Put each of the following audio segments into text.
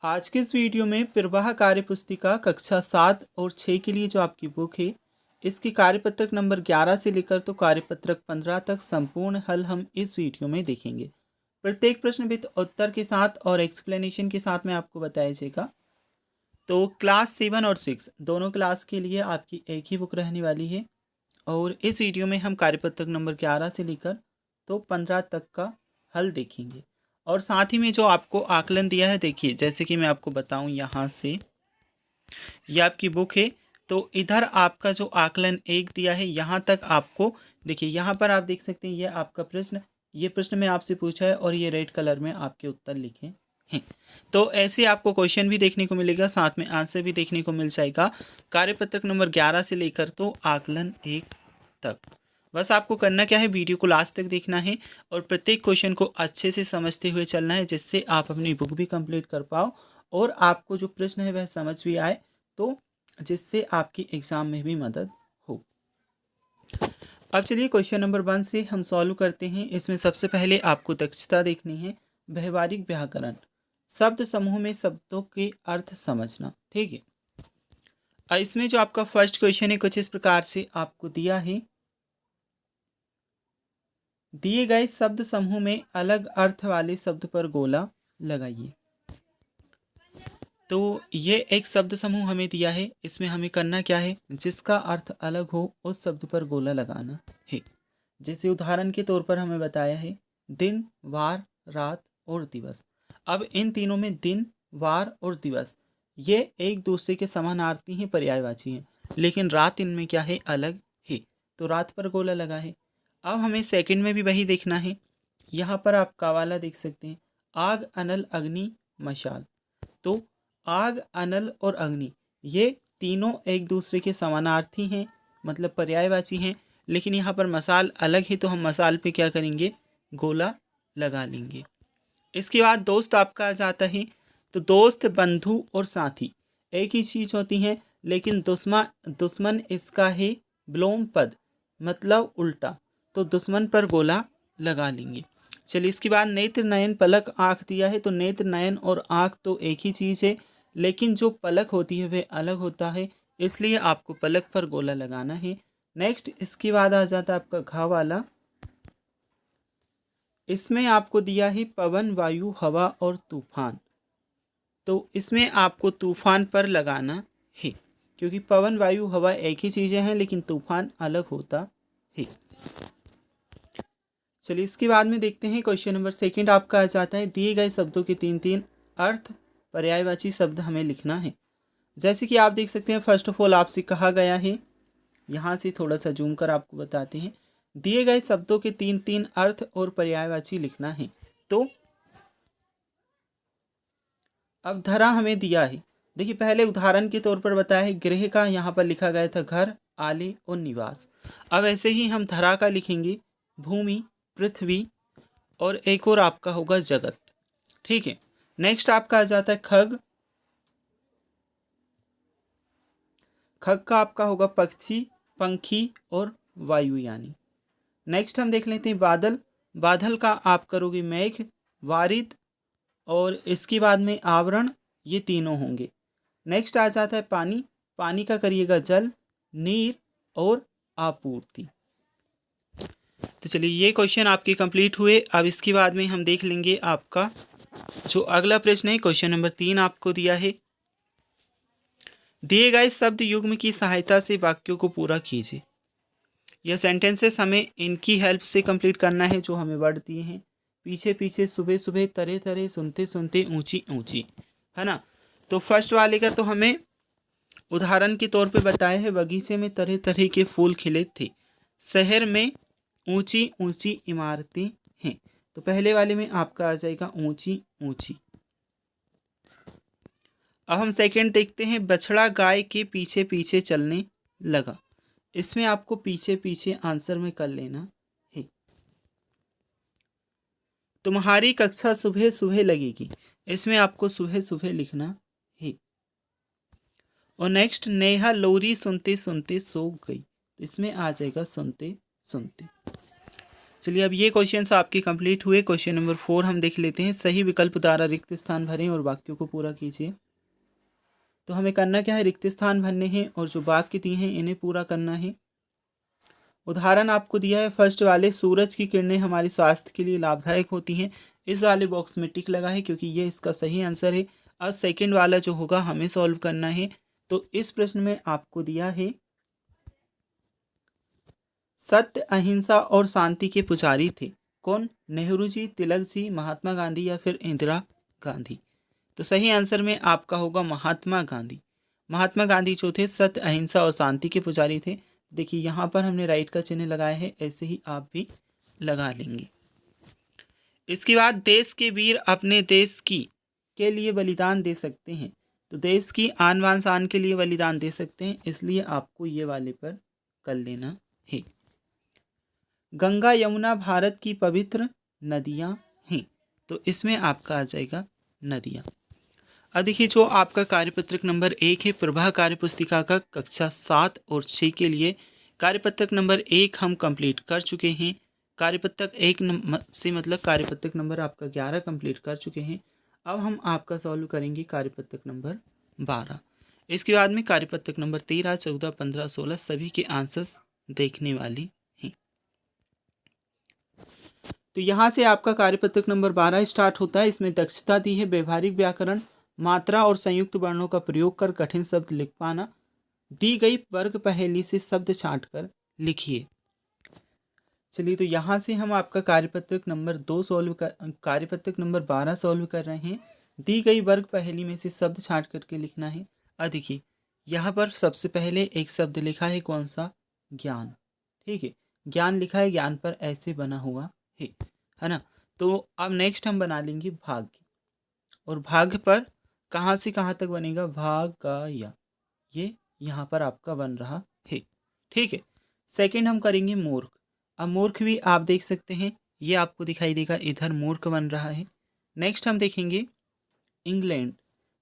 आज के इस वीडियो में प्रवाह कार्य पुस्तिका कक्षा 7 और 6 के लिए जो आपकी बुक है इसकी कार्यपत्रक नंबर 11 से लेकर तो कार्यपत्रक 15 तक संपूर्ण हल हम इस वीडियो में देखेंगे। प्रत्येक प्रश्न विद उत्तर के साथ और एक्सप्लेनेशन के साथ में आपको बताया जाएगा। तो क्लास 7 और 6 दोनों क्लास के लिए आपकी एक ही बुक रहने वाली है और इस वीडियो में हम कार्यपत्रक नंबर 11 से लेकर तो 15 तक का हल देखेंगे। और साथ ही में जो आपको आकलन दिया है, देखिए जैसे कि मैं आपको बताऊं, यहाँ से ये आपकी बुक है तो इधर आपका जो आकलन 1 दिया है यहाँ तक आपको देखिए, यहाँ पर आप देख सकते हैं ये आपका प्रश्न, ये प्रश्न में आपसे पूछा है और ये रेड कलर में आपके उत्तर लिखे हैं। तो ऐसे आपको क्वेश्चन भी देखने को मिलेगा, साथ में आंसर भी देखने को मिल जाएगा कार्यपत्रक नंबर 11 से लेकर तो आकलन 1 तक। बस आपको करना क्या है, वीडियो को लास्ट तक देखना है और प्रत्येक क्वेश्चन को अच्छे से समझते हुए चलना है, जिससे आप अपनी बुक भी कंप्लीट कर पाओ और आपको जो प्रश्न है वह समझ भी आए, तो जिससे आपकी एग्ज़ाम में भी मदद हो। अब चलिए क्वेश्चन नंबर 1 से हम सॉल्व करते हैं। इसमें सबसे पहले आपको दक्षता देखनी है, व्यवहारिक व्याकरण, शब्द समूह में शब्दों के अर्थ समझना। ठीक है, इसमें जो आपका फर्स्ट क्वेश्चन है कुछ इस प्रकार से आपको दिया है, दिए गए शब्द समूह में अलग अर्थ वाले शब्द पर गोला लगाइए। तो ये एक शब्द समूह हमें दिया है, इसमें हमें करना क्या है, जिसका अर्थ अलग हो उस शब्द पर गोला लगाना है। जैसे उदाहरण के तौर पर हमें बताया है दिन, वार, रात और दिवस। अब इन तीनों में दिन, वार और दिवस ये एक दूसरे के समानार्थी हैं, पर्यायवाची हैं, लेकिन रात इनमें क्या है, अलग है, तो रात पर गोला लगा है। अब हमें सेकंड में भी वही देखना है, यहाँ पर आप कावाला देख सकते हैं, आग, अनल, अग्नि, मशाल। तो आग, अनल और अग्नि ये तीनों एक दूसरे के समानार्थी हैं, मतलब पर्यायवाची हैं, लेकिन यहाँ पर मसाल अलग है, तो हम मसाल पे क्या करेंगे, गोला लगा लेंगे। इसके बाद दोस्त आपका आ जाता है, तो दोस्त, बंधु और साथी एक ही चीज़ होती हैं, लेकिन दुश्मन इसका है विलोम पद, मतलब उल्टा, तो दुश्मन पर गोला लगा लेंगे। चलिए इसके बाद नेत्र, नयन, पलक, आँख दिया है, तो नेत्र, नयन और आँख तो एक ही चीज़ है, लेकिन जो पलक होती है वह अलग होता है, इसलिए आपको पलक पर गोला लगाना है। नेक्स्ट इसके बाद आ जाता है आपका घ वाला, इसमें आपको दिया है पवन, वायु, हवा और तूफान, तो इसमें आपको तूफान पर लगाना है, क्योंकि पवन, वायु, हवा एक ही चीज़ें हैं, लेकिन तूफान अलग होता है। चलिए इसके बाद में देखते हैं क्वेश्चन नंबर 2 आपका आ जाता है, दिए गए शब्दों के 3 अर्थ पर्यायवाची शब्द हमें लिखना है। जैसे कि आप देख सकते हैं, फर्स्ट ऑफ ऑल आपसे कहा गया है, यहाँ से थोड़ा सा जूम कर आपको बताते हैं, दिए गए शब्दों के 3 अर्थ और पर्यायवाची लिखना है। तो अब धरा हमें दिया है, देखिए पहले उदाहरण के तौर पर बताया है, गृह का यहाँ पर लिखा गया था घर, आले और निवास। अब ऐसे ही हम धरा का लिखेंगे भूमि, पृथ्वी और एक और आपका होगा जगत। ठीक है, नेक्स्ट आपका आ जाता है खग, खग का आपका होगा पक्षी, पंखी और वायुयानी। नेक्स्ट हम देख लेते हैं बादल, बादल का आप करोगे मेघ, वारिद और इसके बाद में आवरण, ये तीनों होंगे। नेक्स्ट आ जाता है पानी, पानी का करिएगा जल, नीर और आपूर्ति। तो चलिए ये क्वेश्चन आपके कंप्लीट हुए। अब इसके बाद में हम देख लेंगे आपका जो अगला प्रश्न है, क्वेश्चन नंबर 3 आपको दिया है, दिए गए शब्द युग्म की सहायता से वाक्यों को पूरा कीजिए। यह सेंटेंसेस हमें इनकी हेल्प से कंप्लीट करना है, जो हमें वर्ड दिए हैं, पीछे पीछे, सुबह सुबह, तरह तरह, सुनते सुनते, ऊंची ऊंची, है ना। तो फर्स्ट वाले का तो हमें उदाहरण के तौर पे बताया है, बगीचे में तरह तरह के फूल खिले थे, शहर में ऊंची ऊंची इमारतें हैं, तो पहले वाले में आपका आ जाएगा ऊंची ऊंची। अब हम सेकंड देखते हैं, बछड़ा गाय के पीछे पीछे चलने लगा, इसमें आपको पीछे पीछे आंसर में कर लेना है। तुम्हारी कक्षा सुबह सुबह लगेगी, इसमें आपको सुबह सुबह लिखना है। और नेक्स्ट, नेहा लोरी सुनते सुनते सो गई, तो इसमें आ जाएगा सुनते सुनते। चलिए अब ये क्वेश्चंस आपके कंप्लीट हुए। क्वेश्चन नंबर 4 हम देख लेते हैं। सही विकल्प द्वारा रिक्त स्थान भरें और वाक्यों को पूरा कीजिए। तो हमें करना क्या है, रिक्त स्थान भरने हैं और जो वाक्य दिए हैं इन्हें पूरा करना है। उदाहरण आपको दिया है फर्स्ट वाले, सूरज की किरणें हमारे स्वास्थ्य के लिए लाभदायक होती हैं। इस वाले बॉक्स में टिक लगा है क्योंकि ये इसका सही आंसर है। अब सेकंड वाला जो होगा हमें सॉल्व करना है। तो इस प्रश्न में आपको दिया है सत्य, अहिंसा और शांति के पुजारी थे कौन? नेहरू जी, तिलक जी, महात्मा गांधी या फिर इंदिरा गांधी। तो सही आंसर में आपका होगा महात्मा गांधी। महात्मा गांधी जो थे सत्य, अहिंसा और शांति के पुजारी थे। देखिए यहाँ पर हमने राइट का चिन्ह लगाया है, ऐसे ही आप भी लगा लेंगे। इसके बाद देश के वीर अपने देश की के लिए बलिदान दे सकते हैं। तो देश की आन बान शान के लिए बलिदान दे सकते हैं, इसलिए आपको ये वाले पर कर लेना है। गंगा यमुना भारत की पवित्र नदियां हैं, तो इसमें आपका आ जाएगा नदियां। अब देखिए जो आपका कार्यपत्रक नंबर 1 है, प्रभा कार्यपुस्तिका का कक्षा 7 और 6 के लिए कार्यपत्रक नंबर 1 हम कंप्लीट कर चुके हैं। कार्यपत्रक 1 से मतलब कार्यपत्रक नंबर आपका 11 कंप्लीट कर चुके हैं। अब हम आपका सॉल्व करेंगे कार्यपत्रक नंबर 12। इसके बाद में कार्यपत्रक नंबर 13, 14, 15, 16 सभी के आंसर्स देखने वाले हैं। तो यहाँ से आपका कार्यपत्रक नंबर 12 स्टार्ट होता है। इसमें दक्षता दी है व्यवहारिक व्याकरण, मात्रा और संयुक्त वर्णों का प्रयोग कर कठिन शब्द लिख पाना। दी गई वर्ग पहेली से शब्द छांटकर लिखिए। चलिए तो यहाँ से हम आपका कार्यपत्रक नंबर 2 सॉल्व कर कार्यपत्रक नंबर 12 सॉल्व कर रहे हैं। दी गई वर्ग पहेली में से शब्द छांट करके लिखना है। अब देखिए यहाँ पर सबसे पहले एक शब्द लिखा है, कौन सा? ज्ञान। ठीक है, ज्ञान लिखा है, ज्ञान पर ऐसे बना हुआ है ना। तो अब नेक्स्ट हम बना लेंगे भाग्य, और भाग्य पर कहाँ से कहाँ तक बनेगा? भाग का या, ये यहाँ पर आपका बन रहा है। ठीक है, सेकंड हम करेंगे मूर्ख। अब मूर्ख भी आप देख सकते हैं, ये आपको दिखाई देगा, इधर मूर्ख बन रहा है। नेक्स्ट हम देखेंगे इंग्लैंड।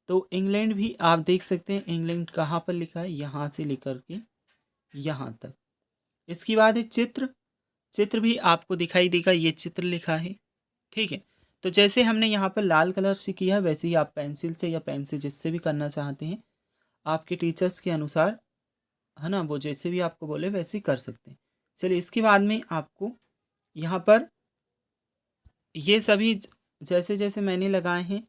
तो इंग्लैंड भी आप देख सकते हैं, इंग्लैंड कहाँ पर लिखा है? यहाँ से लेकर के यहाँ तक। इसके बाद है चित्र। चित्र भी आपको दिखाई देगा, ये चित्र लिखा है। ठीक है, तो जैसे हमने यहाँ पर लाल कलर से किया वैसे ही आप पेंसिल से या पेन से जिससे भी करना चाहते हैं, आपके टीचर्स के अनुसार, है ना, वो जैसे भी आपको बोले वैसे ही कर सकते हैं। चलिए इसके बाद में आपको यहाँ पर ये सभी जैसे जैसे मैंने लगाए हैं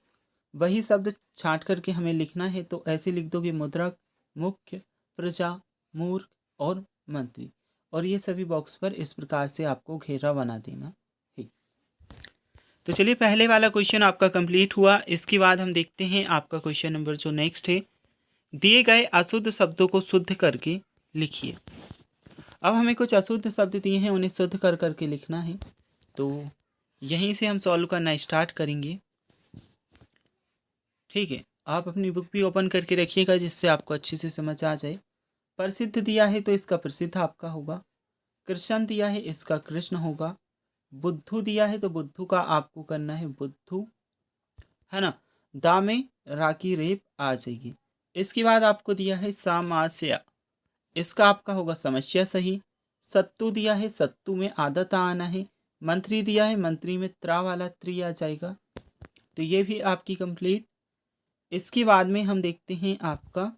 वही शब्द छांट करके हमें लिखना है। तो ऐसे लिख दोगे मुद्रक, मुख्य, प्रजा, मूर्ख और मंत्री, और ये सभी बॉक्स पर इस प्रकार से आपको घेरा बना देना है। तो चलिए पहले वाला क्वेश्चन आपका कंप्लीट हुआ। इसके बाद हम देखते हैं आपका क्वेश्चन नंबर जो नेक्स्ट है, दिए गए अशुद्ध शब्दों को शुद्ध करके लिखिए। अब हमें कुछ अशुद्ध शब्द दिए हैं, उन्हें शुद्ध कर करके लिखना है। तो यहीं से हम सॉल्व करना स्टार्ट करेंगे। ठीक है, आप अपनी बुक भी ओपन करके रखिएगा जिससे आपको अच्छे से समझ आ जाए। प्रसिद्ध दिया है तो इसका प्रसिद्ध आपका होगा। कृष्ण दिया है, इसका कृष्ण होगा। बुद्धू दिया है तो बुद्धू का आपको करना है बुद्धू, है ना। दा में रा की रेप आ जाएगी। इसके बाद आपको दिया है सामास्या, इसका आपका होगा समस्या सही। सत्तू दिया है, सत्तू में आदत आना है। मंत्री दिया है, मंत्री में त्रा वाला त्रि आ जाएगा। तो ये भी आपकी कंप्लीट। इसके बाद में हम देखते हैं आपका,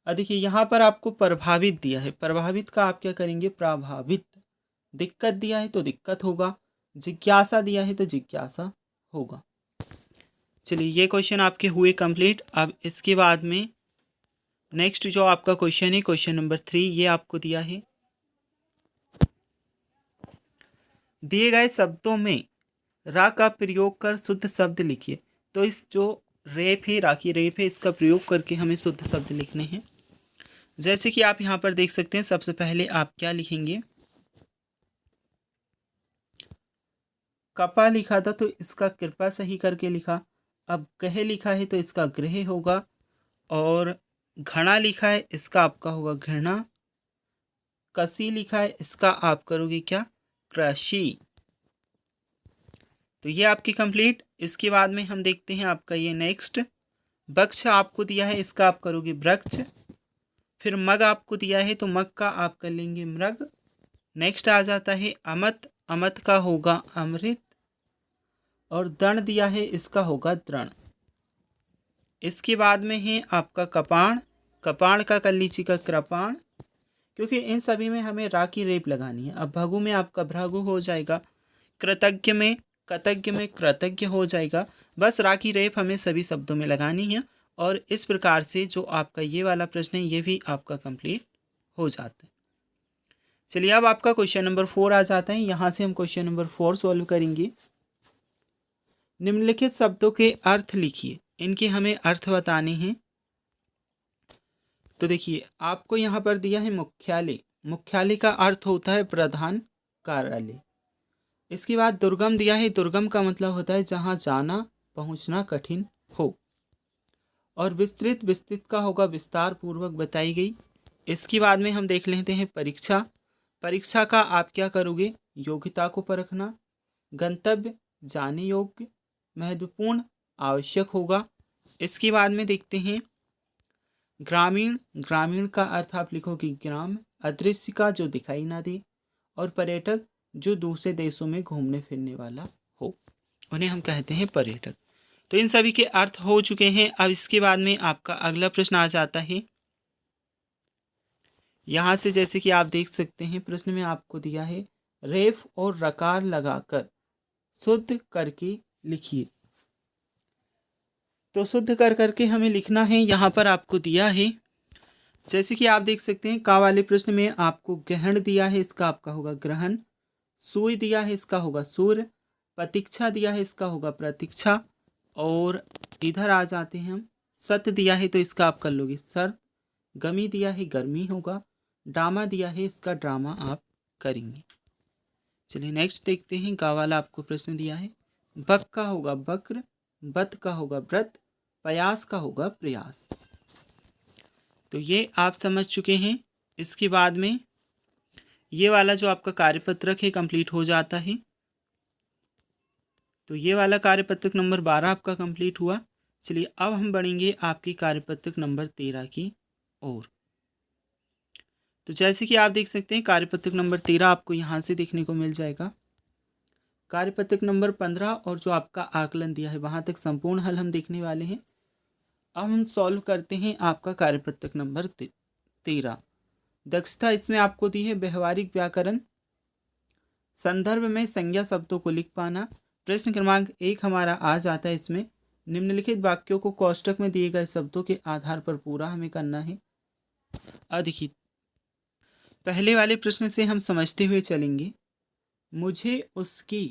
देखिए यहाँ पर आपको प्रभावित दिया है, प्रभावित का आप क्या करेंगे? प्रभावित। दिक्कत दिया है तो दिक्कत होगा। जिज्ञासा दिया है तो जिज्ञासा होगा। चलिए ये क्वेश्चन आपके हुए कंप्लीट। अब इसके बाद में नेक्स्ट जो आपका क्वेश्चन है, क्वेश्चन नंबर 3, ये आपको दिया है, दिए गए शब्दों में रा का प्रयोग कर शुद्ध शब्द लिखिए। तो इस जो रेप है, रा की रेप है, इसका प्रयोग करके हमें शुद्ध शब्द लिखने हैं। जैसे कि आप यहाँ पर देख सकते हैं, सबसे पहले आप क्या लिखेंगे? कपा लिखा था तो इसका कृपा सही करके लिखा। अब कहे लिखा है तो इसका गृह होगा, और घड़ा लिखा है इसका आपका होगा घृणा। कसी लिखा है इसका आप करोगे क्या? कृषि। तो ये आपकी कंप्लीट। इसके बाद में हम देखते हैं आपका ये नेक्स्ट, वृक्ष आपको दिया है, इसका आप करोगे वृक्ष। फिर मग आपको दिया है तो मग का आप कर लेंगे मृग। नेक्स्ट आ जाता है अमत, अमत का होगा अमृत, और दृढ़ दिया है इसका होगा दृढ़। इसके बाद में है आपका कपाण, कपाण का कर लीजिएगा कृपाण, क्योंकि इन सभी में हमें रा की रेप लगानी है। अब भगु में आपका भृगु हो जाएगा, कृतज्ञ में कृतज्ञ में कृतज्ञ हो जाएगा। बस रा की रेप हमें सभी शब्दों में लगानी है, और इस प्रकार से जो आपका ये वाला प्रश्न है ये भी आपका कंप्लीट हो जाता है। चलिए अब आपका क्वेश्चन नंबर 4 आ जाता है। यहाँ से हम क्वेश्चन नंबर 4 सॉल्व करेंगे। निम्नलिखित शब्दों के अर्थ लिखिए, इनके हमें अर्थ बताने हैं। तो देखिए आपको यहाँ पर दिया है मुख्यालय, मुख्यालय का अर्थ होता है प्रधान कार्यालय। इसके बाद दुर्गम दिया है, दुर्गम का मतलब होता है जहाँ जाना पहुँचना कठिन हो। और विस्तृत, विस्तृत का होगा विस्तार पूर्वक बताई गई। इसके बाद में हम देख लेते हैं परीक्षा, परीक्षा का आप क्या करोगे, योग्यता को परखना। गंतव्य जाने योग्य, महत्वपूर्ण, आवश्यक होगा। इसके बाद में देखते हैं ग्रामीण, ग्रामीण का अर्थ आप लिखोगे ग्राम, अदृश्य का जो दिखाई ना दे, और पर्यटक जो दूसरे देशों में घूमने फिरने वाला हो, उन्हें हम कहते हैं पर्यटक। तो इन सभी के अर्थ हो चुके हैं। अब इसके बाद में आपका अगला प्रश्न आ जाता है। यहाँ से जैसे कि आप देख सकते हैं प्रश्न में आपको दिया है रेफ और रकार लगाकर शुद्ध करके लिखिए। तो शुद्ध कर करके हमें लिखना है, यहाँ पर आपको दिया है जैसे कि आप देख सकते हैं का वाले प्रश्न में आपको ग्रहण दिया है, इसका आपका होगा ग्रहण। सूर्य दिया है, इसका होगा सूर्य। प्रतीक्षा दिया है, इसका होगा प्रतीक्षा। और इधर आ जाते हैं हम, सत्य दिया है तो इसका आप कर लोगे सर्द। गमी दिया है गर्मी होगा। ड्रामा दिया है, इसका ड्रामा आप करेंगे। चलिए नेक्स्ट देखते हैं। गा वाला आपको प्रश्न दिया है, बक का होगा बक्र, बत का होगा व्रत, प्रयास का होगा प्रयास। तो ये आप समझ चुके हैं। इसके बाद में ये वाला जो आपका कार्यपत्रक है कंप्लीट हो जाता है। तो ये वाला कार्यपत्रक नंबर 12 आपका कंप्लीट हुआ। चलिए अब हम बढ़ेंगे आपकी कार्यपत्रक नंबर 13 की ओर। तो जैसे कि आप देख सकते हैं कार्यपत्रक नंबर 13 आपको यहाँ से देखने को मिल जाएगा। कार्यपत्रक नंबर 15 और जो आपका आकलन दिया है वहाँ तक संपूर्ण हल हम देखने वाले हैं। अब हम सॉल्व करते हैं आपका कार्यपत्रक नंबर 13। दक्षता इसमें आपको दी है व्यवहारिक व्याकरण, संदर्भ में संज्ञा शब्दों को लिख पाना। प्रश्न क्रमांक 1 हमारा आ जाता है इसमें, निम्नलिखित वाक्यों को कोष्टक में दिए गए शब्दों के आधार पर पूरा हमें करना है। अब देखिए पहले वाले प्रश्न से हम समझते हुए चलेंगे। मुझे उसकी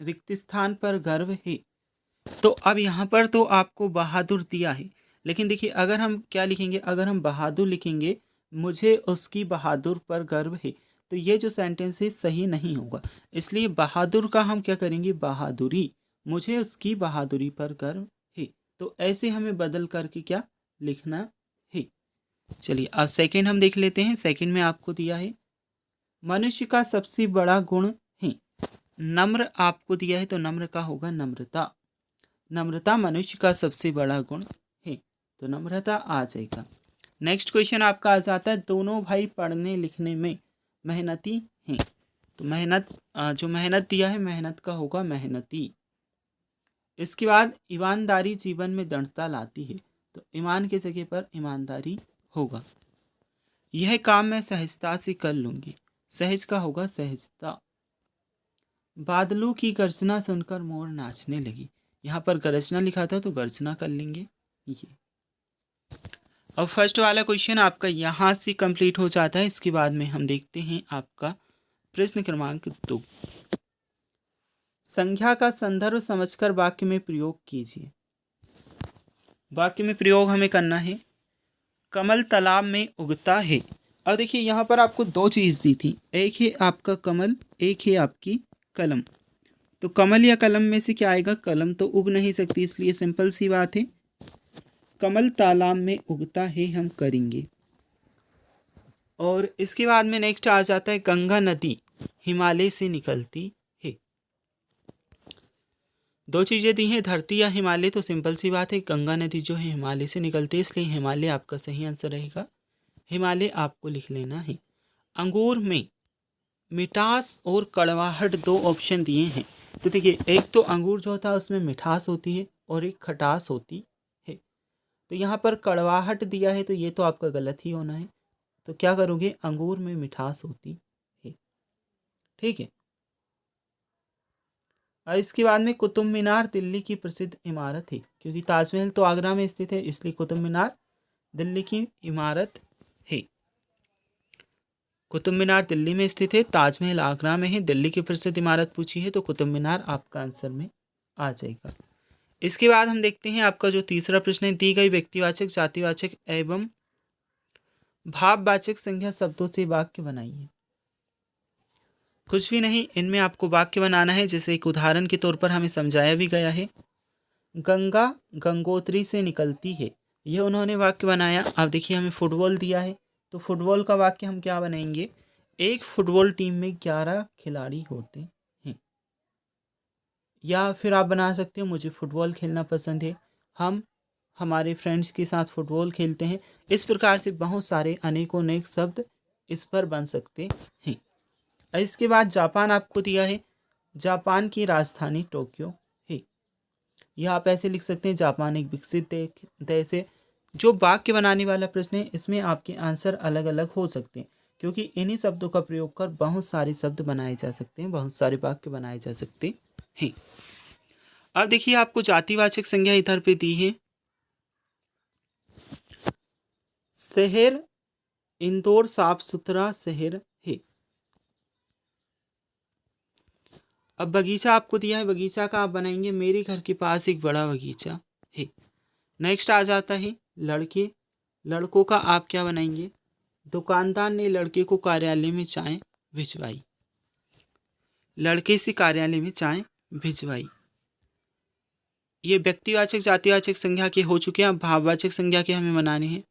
रिक्त स्थान पर गर्व है। तो अब यहाँ पर तो आपको बहादुर दिया है, लेकिन देखिए अगर हम क्या लिखेंगे, अगर हम बहादुर लिखेंगे मुझे उसकी बहादुर पर गर्व है, तो ये जो सेंटेंस है सही नहीं होगा। इसलिए बहादुर का हम क्या करेंगे बहादुरी, मुझे उसकी बहादुरी पर गर्व है। तो ऐसे हमें बदल करके क्या लिखना है। चलिए अब सेकंड हम देख लेते हैं। सेकंड में आपको दिया है मनुष्य का सबसे बड़ा गुण है। नम्र आपको दिया है तो नम्र का होगा नम्रता, नम्रता मनुष्य का सबसे बड़ा गुण है, तो नम्रता आ जाएगा। नेक्स्ट क्वेश्चन आपका आ जाता है दोनों भाई पढ़ने लिखने में मेहनती हैं। तो मेहनत जो मेहनत दिया है मेहनत का होगा मेहनती। इसके बाद ईमानदारी जीवन में दृढ़ता लाती है, तो ईमान की जगह पर ईमानदारी होगा। यह काम मैं सहजता से कर लूँगी, सहज का होगा सहजता। बादलों की गर्जना सुनकर मोर नाचने लगी, यहाँ पर गर्जना लिखा था तो गर्जना कर लेंगे ये। अब फर्स्ट वाला क्वेश्चन आपका यहाँ से कंप्लीट हो जाता है। इसके बाद में हम देखते हैं आपका प्रश्न क्रमांक 2। संज्ञा का संदर्भ समझकर वाक्य में प्रयोग कीजिए। वाक्य में प्रयोग हमें करना है, कमल तालाब में उगता है। अब देखिए यहाँ पर आपको दो चीज़ दी थी, एक है आपका कमल, एक है आपकी कलम। तो कमल या कलम में से क्या आएगा, कलम तो उग नहीं सकती, इसलिए सिंपल सी बात है कमल तालाब में उगता है हम करेंगे। और इसके बाद में नेक्स्ट आ जाता है गंगा नदी हिमालय से निकलती है। दो चीज़ें दी हैं धरती या हिमालय, तो सिंपल सी बात है गंगा नदी जो है हिमालय से निकलती है, इसलिए हिमालय आपका सही आंसर रहेगा। हिमालय आपको लिख लेना है। अंगूर में मिठास और कड़वाहट दो ऑप्शन दिए हैं। तो देखिए, एक तो अंगूर जो होता है उसमें मिठास होती है और एक खटास होती है। तो यहाँ पर कड़वाहट दिया है तो ये तो आपका गलत ही होना है। तो क्या करोगे, अंगूर में मिठास होती है। ठीक है। और इसके बाद में कुतुब मीनार दिल्ली की प्रसिद्ध इमारत है, क्योंकि ताजमहल तो आगरा में स्थित है, इसलिए कुतुब मीनार दिल्ली की इमारत है। कुतुब मीनार दिल्ली में स्थित है, ताजमहल आगरा में है। दिल्ली की प्रसिद्ध इमारत पूछी है तो कुतुब मीनार आपका आंसर में आ जाएगा। इसके बाद हम देखते हैं आपका जो तीसरा प्रश्न है, दी गई व्यक्तिवाचक, जातिवाचक एवं भाववाचक संज्ञा शब्दों से वाक्य बनाइए। कुछ भी नहीं, इनमें आपको वाक्य बनाना है। जैसे एक उदाहरण के तौर पर हमें समझाया भी गया है, गंगा गंगोत्री से निकलती है, यह उन्होंने वाक्य बनाया। अब देखिए, हमें फुटबॉल दिया है तो फुटबॉल का वाक्य हम क्या बनाएंगे, एक फुटबॉल टीम में 11 खिलाड़ी होते हैं। या फिर आप बना सकते हो, मुझे फुटबॉल खेलना पसंद है, हम हमारे फ्रेंड्स के साथ फुटबॉल खेलते हैं। इस प्रकार से बहुत सारे अनेकों अनेक शब्द इस पर बन सकते हैं। इसके बाद जापान आपको दिया है, जापान की राजधानी टोक्यो है। यह आप ऐसे लिख सकते हैं, जापान एक विकसित देश है। जो वाक्य बनाने वाला प्रश्न है, इसमें आपके आंसर अलग अलग हो सकते हैं, क्योंकि इन्हीं शब्दों का प्रयोग कर बहुत सारे शब्द बनाए जा सकते हैं, बहुत सारे वाक्य बनाए जा सकते हैं। अब देखिए, आपको जातिवाचक संज्ञा इधर पे दी है, शहर इंदौर साफ सुथरा शहर है। अब बगीचा आपको दिया है, बगीचा का आप बनाएंगे, मेरे घर के पास एक बड़ा बगीचा है। नेक्स्ट आ जाता है लड़के, लड़कों का आप क्या बनाएंगे, दुकानदार ने लड़के को कार्यालय में चाय भिजवाई, लड़के से कार्यालय में चाय भिजवाई। ये व्यक्तिवाचक जातिवाचक संज्ञा के हो चुके हैं। अब भाववाचक संज्ञा के हमें बनाने हैं।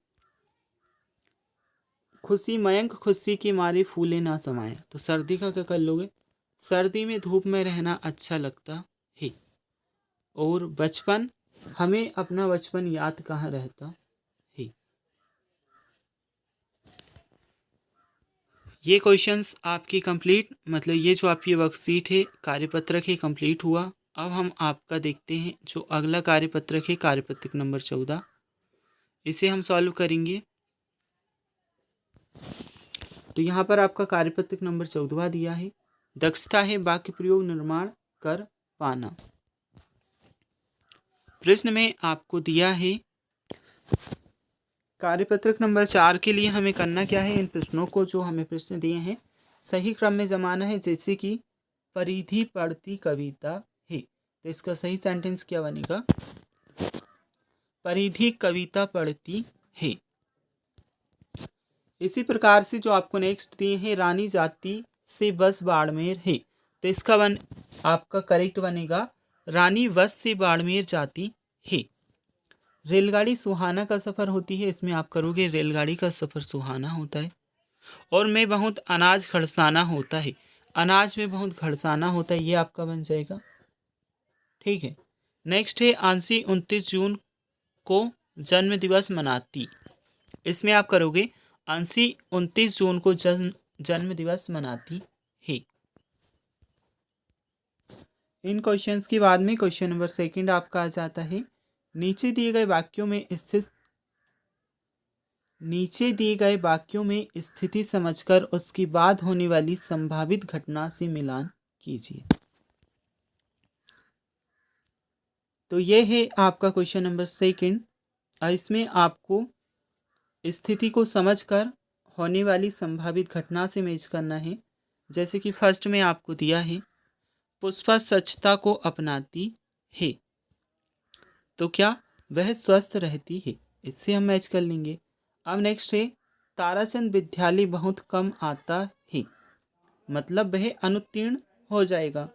खुशी मयंक खुशी के मारे फूले ना समाया, तो सर्दी का क्या कर लोगे, सर्दी में धूप में रहना अच्छा लगता है। और बचपन, हमें अपना बचपन याद कहाँ रहता है। ये क्वेश्चंस आपकी कंप्लीट, मतलब ये जो आपकी वर्कशीट है, कार्यपत्रक है, कंप्लीट हुआ। अब हम आपका देखते हैं जो अगला कार्यपत्रक है, कार्यपत्रक नंबर 14, इसे हम सॉल्व करेंगे। तो यहाँ पर आपका कार्यपत्रक नंबर 14 दिया है, दक्षता है वाक्य प्रयोग निर्माण कर पाना। प्रश्न में आपको दिया है, कार्यपत्रक नंबर 4 के लिए हमें करना क्या है, इन प्रश्नों को जो हमें प्रश्न दिए हैं सही क्रम में जमाना है। जैसे कि परिधि पढ़ती कविता है, तो इसका सही सेंटेंस क्या बनेगा, परिधि कविता पढ़ती है। इसी प्रकार से जो आपको नेक्स्ट दिए हैं, रानी जाति से बस बाड़मेर है, तो इसका आपका करेक्ट बनेगा, रानी बस से बाड़मेर जाती है। रेलगाड़ी सुहाना का सफ़र होती है, इसमें आप करोगे रेलगाड़ी का सफ़र सुहाना होता है। और में बहुत अनाज घड़साना होता है, अनाज में बहुत घड़साना होता है, ये आपका बन जाएगा। ठीक है। नेक्स्ट है, आंसी 29 जून को जन्म दिवस मनाती, इसमें आप करोगे आंसी 29 जून को जन्म दिवस मनाती है। इन क्वेश्चंस के बाद में क्वेश्चन नंबर 2 आपका आ जाता है, नीचे दिए गए वाक्यों में स्थिति समझकर उसके बाद होने वाली संभावित घटना से मिलान कीजिए। तो ये है आपका क्वेश्चन नंबर 2, और इसमें आपको स्थिति को समझकर होने वाली संभावित घटना से मैच करना है। जैसे कि फर्स्ट में आपको दिया है, पुष्पा स्वच्छता को अपनाती है, तो क्या वह स्वस्थ रहती है, इससे हम मैच कर लेंगे। अब नेक्स्ट है, ताराचंद विद्यालय बहुत कम आता है, मतलब वह अनुत्तीर्ण हो जाएगा।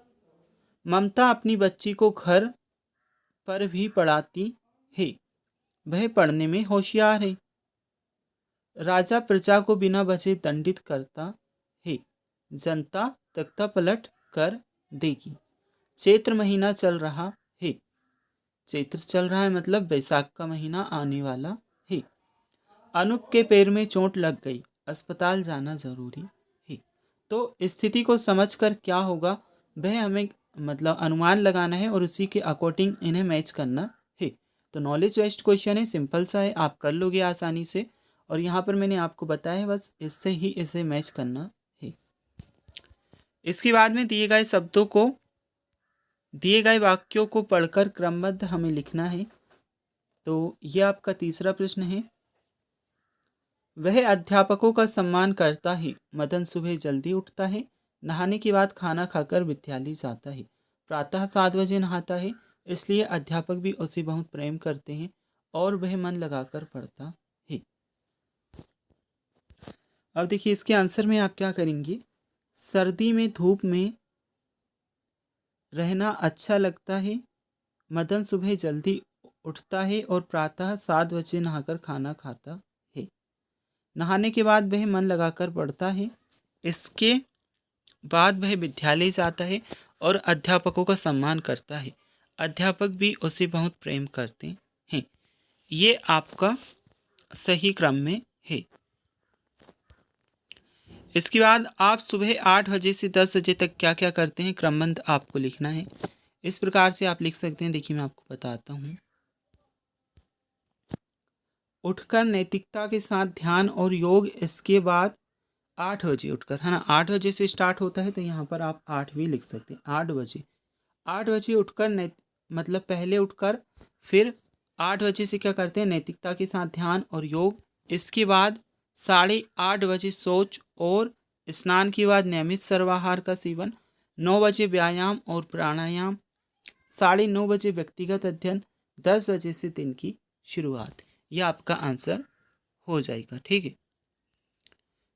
ममता अपनी बच्ची को घर पर भी पढ़ाती है, वह पढ़ने में होशियार है। राजा प्रजा को बिना वजह दंडित करता है, जनता तख्ता पलट कर देगी। चैत्र महीना चल रहा है, चैत्र चल रहा है मतलब बैसाख का महीना आने वाला है। अनूप के पैर में चोट लग गई, अस्पताल जाना जरूरी है। तो स्थिति को समझकर क्या होगा वह हमें मतलब अनुमान लगाना है और उसी के अकॉर्डिंग इन्हें मैच करना है। तो नॉलेज बेस्ड क्वेश्चन है, सिंपल सा है, आप कर लोगे आसानी से। और यहाँ पर मैंने आपको बताया है, बस इससे ही इसे मैच करना है। इसके बाद में दिए गए वाक्यों को पढ़कर क्रमबद्ध हमें लिखना है। तो ये आपका तीसरा प्रश्न है। वह अध्यापकों का सम्मान करता है, मदन सुबह जल्दी उठता है, नहाने के बाद खाना खाकर विद्यालय जाता है, प्रातः 7 बजे नहाता है, इसलिए अध्यापक भी उसे बहुत प्रेम करते हैं और वह मन लगाकर पढ़ता है। अब देखिए इसके आंसर में आप क्या करेंगे। सर्दी में धूप में रहना अच्छा लगता है, मदन सुबह जल्दी उठता है और प्रातः 7 बजे नहाकर खाना खाता है, नहाने के बाद वह मन लगाकर पढ़ता है, इसके बाद वह विद्यालय जाता है और अध्यापकों का सम्मान करता है, अध्यापक भी उसे बहुत प्रेम करते हैं। ये आपका सही क्रम में है। इसके बाद आप सुबह 8 बजे से 10 बजे तक क्या क्या करते हैं, क्रमबद्ध आपको लिखना है। इस प्रकार से आप लिख सकते हैं। देखिए मैं आपको बताता हूँ। उठकर नैतिकता के साथ ध्यान और योग, इसके बाद 8 बजे उठकर, है ना, 8 बजे से स्टार्ट होता है तो यहाँ पर आप 8 भी लिख सकते हैं। 8 बजे उठकर मतलब पहले उठकर फिर 8 बजे से क्या करते हैं, नैतिकता के साथ ध्यान और योग। इसके बाद 8:30 बजे शौच और स्नान के बाद नियमित सर्वाहार का सेवन। 9 बजे व्यायाम और प्राणायाम। 9:30 बजे व्यक्तिगत अध्ययन। 10 बजे से दिन की शुरुआत। यह आपका आंसर हो जाएगा। ठीक है।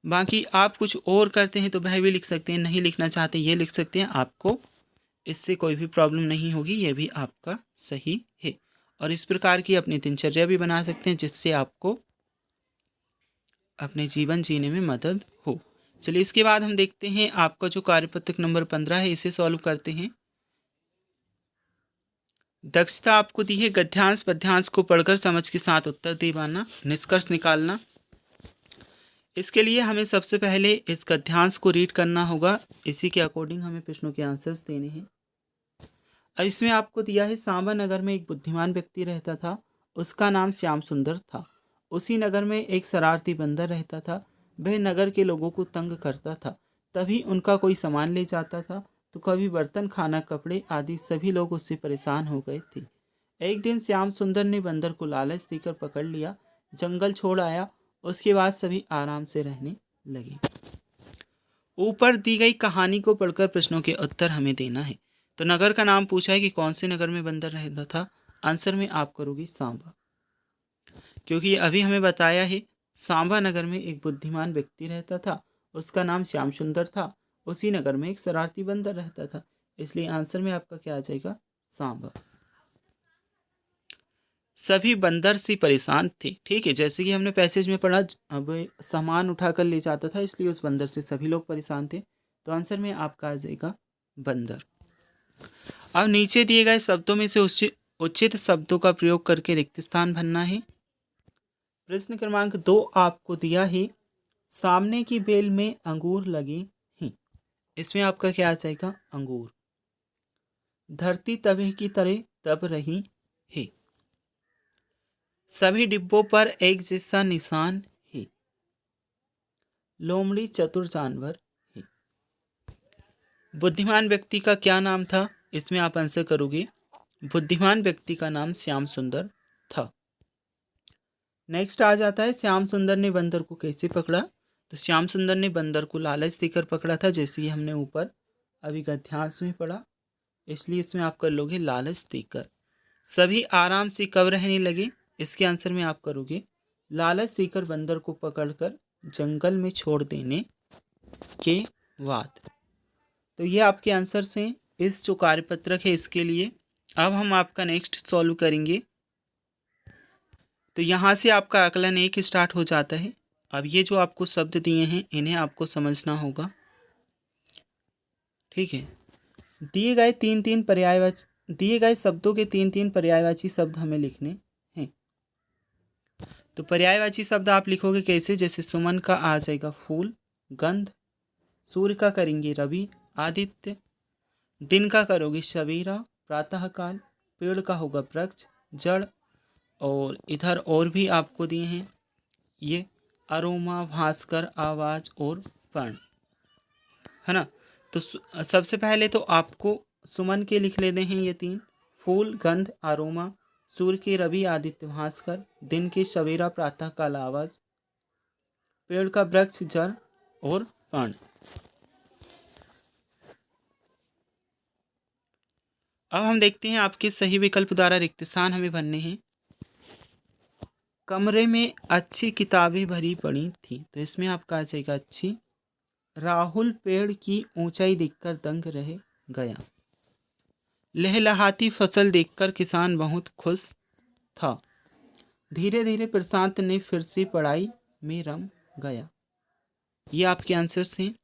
बाकी आप कुछ और करते हैं तो वह भी लिख सकते हैं, नहीं लिखना चाहते ये लिख सकते हैं, आपको इससे कोई भी प्रॉब्लम नहीं होगी, ये भी आपका सही है। और इस प्रकार की अपनी दिनचर्या भी बना सकते हैं जिससे आपको अपने जीवन जीने में मदद हो। चलिए इसके बाद हम देखते हैं आपका जो कार्यपत्रक नंबर 15 है, इसे सॉल्व करते हैं। दक्षता आपको दी है गद्यांश पद्यांश को पढ़कर समझ के साथ उत्तर दे पाना, निष्कर्ष निकालना। इसके लिए हमें सबसे पहले इस गद्यांश को रीड करना होगा, इसी के अकॉर्डिंग हमें प्रश्नों के आंसर्स देने हैं। अब इसमें आपको दिया है, सांबा नगर में एक बुद्धिमान व्यक्ति रहता था, उसका नाम श्याम सुंदर था। उसी नगर में एक शरारती बंदर रहता था, वह नगर के लोगों को तंग करता था। तभी उनका कोई सामान ले जाता था तो कभी बर्तन, खाना, कपड़े आदि सभी लोग उससे परेशान हो गए थे। एक दिन श्याम सुंदर ने बंदर को लालच देकर पकड़ लिया, जंगल छोड़ आया। उसके बाद सभी आराम से रहने लगे। ऊपर दी गई कहानी को पढ़कर प्रश्नों के उत्तर हमें देना है। तो नगर का नाम पूछा है कि कौन से नगर में बंदर रहता था। आंसर में आप करोगे सांबा, क्योंकि ये अभी हमें बताया है सांबा नगर में एक बुद्धिमान व्यक्ति रहता था, उसका नाम श्याम सुंदर था। उसी नगर में एक शरारती बंदर रहता था, इसलिए आंसर में आपका क्या आ जाएगा, सांबा। सभी बंदर से परेशान थे। ठीक है, जैसे कि हमने पैसेज में पढ़ा, अब सामान उठाकर ले जाता था इसलिए उस बंदर से सभी लोग परेशान थे। तो आंसर में आपका आ जाएगा बंदर। अब नीचे दिए गए शब्दों में से उचित शब्दों का प्रयोग करके रिक्त स्थान भरना है। प्रश्न क्रमांक 2 आपको दिया है, सामने की बेल में अंगूर लगे हैं। इसमें आपका क्या आ जाएगा, अंगूर। धरती तवे की तरह तप रही है। सभी डिब्बों पर एक जैसा निशान है। लोमड़ी चतुर जानवर है। बुद्धिमान व्यक्ति का क्या नाम था, इसमें आप आंसर करोगे, बुद्धिमान व्यक्ति का नाम श्याम सुंदर था। नेक्स्ट आ जाता है, श्याम सुंदर ने बंदर को कैसे पकड़ा। तो श्याम सुंदर ने बंदर को लालच देकर पकड़ा था, जैसे ही हमने ऊपर अभी गद्यांश में पढ़ा, इसलिए इसमें आप कर लोगे लालच देकर। सभी आराम से कब रहने लगे, इसके आंसर में आप करोगे, लालच देकर बंदर को पकड़कर जंगल में छोड़ देने के बाद। तो ये आपके आंसर्स हैं इस जो कार्यपत्रक है इसके लिए। अब हम आपका नेक्स्ट सॉल्व करेंगे। तो यहाँ से आपका आकलन 1 स्टार्ट हो जाता है। अब ये जो आपको शब्द दिए हैं इन्हें आपको समझना होगा। ठीक है, दिए गए शब्दों के 3-3 पर्यायवाची शब्द हमें लिखने हैं। तो पर्यायवाची शब्द आप लिखोगे कैसे, जैसे सुमन का आ जाएगा फूल, गंध, सूर्य का करेंगे रवि आदित्य, दिन का करोगे सवेरा प्रातःकाल, पेड़ का होगा वृक्ष जड़, और इधर और भी आपको दिए हैं ये अरोमा भास्कर आवाज और पर्ण, है ना। तो सबसे पहले तो आपको सुमन के लिख लेते हैं ये तीन, फूल गंध अरोमा, सूर्य के रवि आदित्य भास्कर, दिन के सवेरा प्रातः काल आवाज, पेड़ का वृक्ष जड़ और पर्ण। अब हम देखते हैं आपके सही विकल्प द्वारा रिक्त स्थान हमें भरने हैं। कमरे में अच्छी किताबें भरी पड़ी थी, तो इसमें आपका आ जाएगा अच्छी। राहुल पेड़ की ऊंचाई देखकर दंग रह गया। लहलहाती फसल देखकर किसान बहुत खुश था। धीरे धीरे प्रशांत ने फिर से पढ़ाई में रम गया। ये आपके आंसर्स हैं।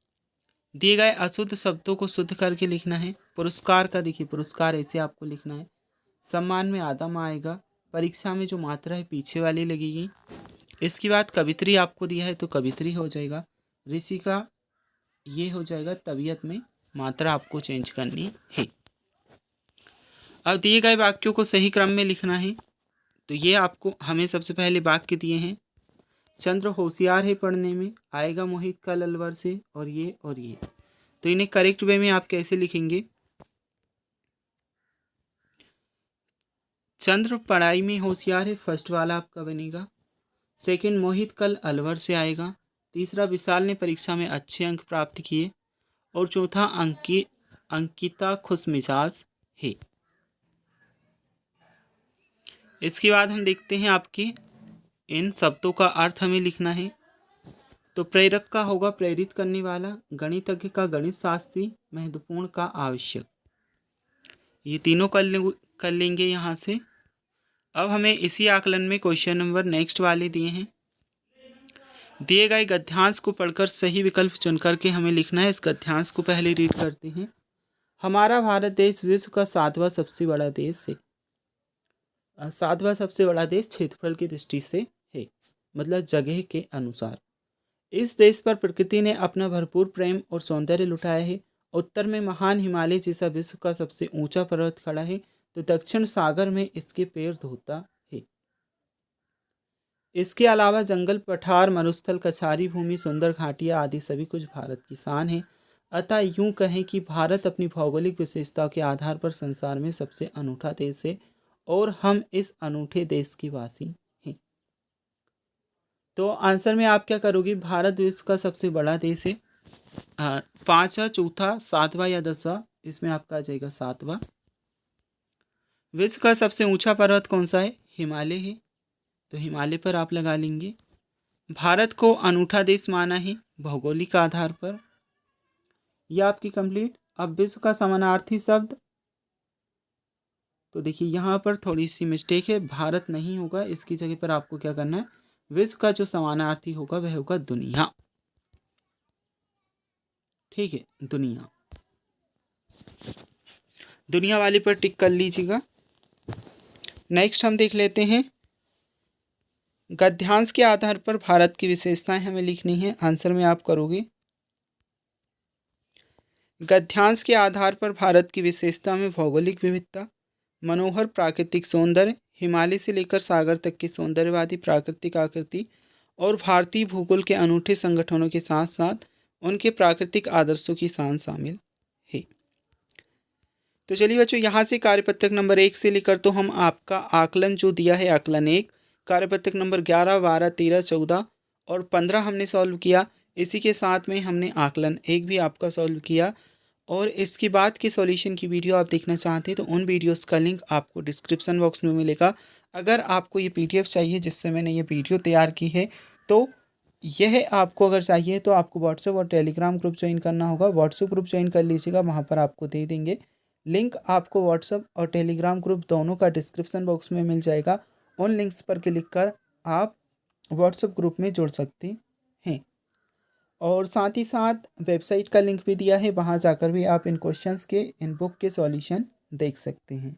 दिए गए अशुद्ध शब्दों को शुद्ध करके लिखना है। पुरस्कार का देखिए, पुरस्कार ऐसे आपको लिखना है। सम्मान में आदम आएगा। परीक्षा में जो मात्रा है पीछे वाली लगेगी। इसके बाद कवित्री आपको दिया है तो कवित्री हो जाएगा। ऋषि का ये हो जाएगा। तबीयत में मात्रा आपको चेंज करनी है। अब दिए गए वाक्यों को सही क्रम में लिखना है। तो ये आपको हमें सबसे पहले वाक्य दिए हैं। चंद्र होशियार है पढ़ने में, आएगा मोहित कल अलवर से, और ये और ये। तो इन्हें करेक्ट वे में आप कैसे लिखेंगे? चंद्र पढ़ाई में होशियार है, फर्स्ट वाला आपका बनेगा। सेकंड, मोहित कल अलवर से आएगा। तीसरा, विशाल ने परीक्षा में अच्छे अंक प्राप्त किए। और चौथा, अंकिता खुशमिजाज है। इसके बाद हम देखते हैं आपके इन शब्दों का अर्थ हमें लिखना है। तो प्रेरक का होगा प्रेरित करने वाला, गणितज्ञ का गणित शास्त्री, महत्वपूर्ण का आवश्यक। ये तीनों कर लेंगे यहाँ से। अब हमें इसी आकलन में क्वेश्चन नंबर नेक्स्ट वाले दिए हैं। दिए गए गद्यांश को पढ़कर सही विकल्प चुनकर के हमें लिखना है। इस गद्यांश को पहले रीड करते हैं। हमारा भारत देश विश्व का 7वां सबसे बड़ा देश है। 7वां सबसे बड़ा देश क्षेत्रफल की दृष्टि से है, मतलब जगह के अनुसार। इस देश पर प्रकृति ने अपना भरपूर प्रेम और सौंदर्य लुटाया है। उत्तर में महान हिमालय जैसा विश्व का सबसे ऊंचा पर्वत खड़ा है, तो दक्षिण सागर में इसके पैर धोता है। इसके अलावा जंगल, पठार, मरुस्थल, कछारी भूमि, सुंदर घाटियाँ आदि सभी कुछ भारत की शान है। अतः यूं कहें कि भारत अपनी भौगोलिक विशेषताओं के आधार पर संसार में सबसे अनूठा देश है, और हम इस अनूठे देश के वासी हैं। तो आंसर में आप क्या करोगे? भारत विश्व का सबसे बड़ा देश है। 5वां, चौथा, 7वां या 10वां? इसमें आपका आ जाएगा 7वां। विश्व का सबसे ऊंचा पर्वत कौन सा है? हिमालय है, तो हिमालय पर आप लगा लेंगे। भारत को अनूठा देश माना है भौगोलिक आधार पर। यह आपकी कंप्लीट। अब विश्व का समानार्थी शब्द, तो देखिए यहाँ पर थोड़ी सी मिस्टेक है, भारत नहीं होगा, इसकी जगह पर आपको क्या करना है? विश्व का जो समानार्थी होगा वह होगा दुनिया। ठीक है, दुनिया। दुनिया वाले पर टिक कर लीजिएगा। नेक्स्ट हम देख लेते हैं। गद्यांश के आधार पर भारत की विशेषताएं हमें लिखनी है। आंसर में आप करोगे। गद्यांश के आधार पर भारत की विशेषता में भौगोलिक विविधता, मनोहर प्राकृतिक सौंदर्य, हिमालय से लेकर सागर तक की सौंदर्यवादी प्राकृतिक आकृति, और भारतीय भूगोल के अनूठे संगठनों के साथ साथ उनके प्राकृतिक आदर्शों की शान शामिल है। तो चलिए बच्चों, यहाँ से कार्यपत्रक नंबर 1 से लेकर तो हम आपका आकलन जो दिया है, आकलन 1, कार्यपत्रक नंबर 11, 12, 13, 14 और 15 हमने सॉल्व किया। इसी के साथ में हमने आकलन 1 भी आपका सॉल्व किया। और इसके बाद के सॉल्यूशन की वीडियो आप देखना चाहते हैं तो उन वीडियोस का लिंक आपको डिस्क्रिप्शन बॉक्स में मिलेगा। अगर आपको ये PDF चाहिए जिससे मैंने ये वीडियो तैयार की है, तो यह आपको अगर चाहिए तो आपको व्हाट्सएप और टेलीग्राम ग्रुप ज्वाइन करना होगा। व्हाट्सएप ग्रुप ज्वाइन कर लीजिएगा, वहाँ पर आपको दे देंगे लिंक। आपको व्हाट्सएप और टेलीग्राम ग्रुप दोनों का डिस्क्रिप्शन बॉक्स में मिल जाएगा। उन लिंक्स पर क्लिक कर आप व्हाट्सएप ग्रुप में जुड़ सकते हैं। और साथ ही साथ वेबसाइट का लिंक भी दिया है, वहाँ जाकर भी आप इन क्वेश्चंस के, इन बुक के सॉल्यूशन देख सकते हैं।